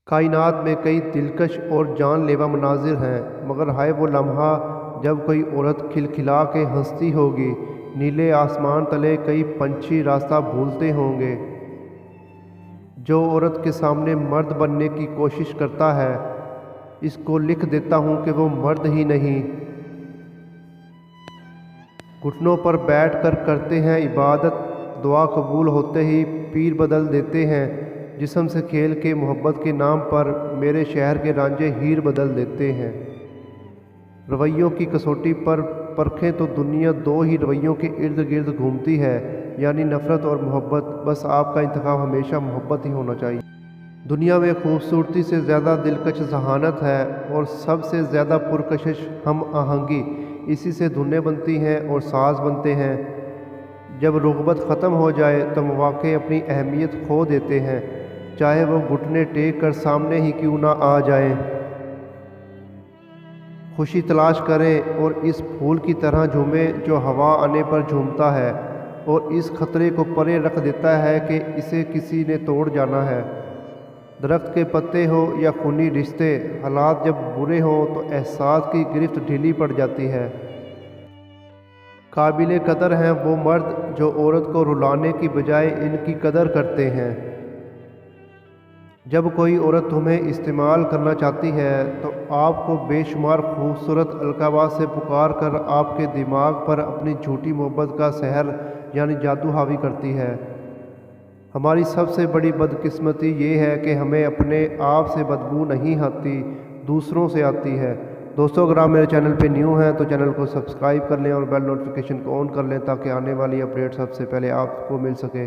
کائنات میں کئی دلکش اور جان لیوا مناظر ہیں، مگر ہائے وہ لمحہ جب کوئی عورت کھلکھلا کے ہنستی ہوگی۔ نیلے آسمان تلے کئی پنچھی راستہ بھولتے ہوں گے۔ جو عورت کے سامنے مرد بننے کی کوشش کرتا ہے، اس کو لکھ دیتا ہوں کہ وہ مرد ہی نہیں۔ گھٹنوں پر بیٹھ کر کرتے ہیں عبادت، دعا قبول ہوتے ہی پیر بدل دیتے ہیں۔ جسم سے کھیل کے محبت کے نام پر میرے شہر کے رانجھے ہیر بدل دیتے ہیں۔ رویوں کی کسوٹی پر پرکھیں تو دنیا دو ہی رویوں کے ارد گرد گھومتی ہے، یعنی نفرت اور محبت۔ بس آپ کا انتخاب ہمیشہ محبت ہی ہونا چاہیے۔ دنیا میں خوبصورتی سے زیادہ دلکش ذہانت ہے، اور سب سے زیادہ پرکشش ہم آہنگی۔ اسی سے دھنیں بنتی ہیں اور ساز بنتے ہیں۔ جب رغبت ختم ہو جائے تو مواقع اپنی اہمیت کھو دیتے ہیں، چاہے وہ گھٹنے ٹیک کر سامنے ہی کیوں نہ آ جائیں۔ خوشی تلاش کریں اور اس پھول کی طرح جھومیں جو ہوا آنے پر جھومتا ہے اور اس خطرے کو پرے رکھ دیتا ہے کہ اسے کسی نے توڑ جانا ہے۔ درخت کے پتے ہو یا خونی رشتے، حالات جب برے ہوں تو احساس کی گرفت ڈھیلی پڑ جاتی ہے۔ قابل قدر ہیں وہ مرد جو عورت کو رلانے کی بجائے ان کی قدر کرتے ہیں۔ جب کوئی عورت تمہیں استعمال کرنا چاہتی ہے تو آپ کو بے شمار خوبصورت القابات سے پکار کر آپ کے دماغ پر اپنی جھوٹی محبت کا سحر یعنی جادو حاوی کرتی ہے۔ ہماری سب سے بڑی بدقسمتی یہ ہے کہ ہمیں اپنے آپ سے بدبو نہیں آتی، دوسروں سے آتی ہے۔ دوستو، اگر آپ میرے چینل پہ نیو ہیں تو چینل کو سبسکرائب کر لیں اور بیل نوٹیفیکیشن کو آن کر لیں تاکہ آنے والی اپڈیٹ سب سے پہلے آپ کو مل سکے۔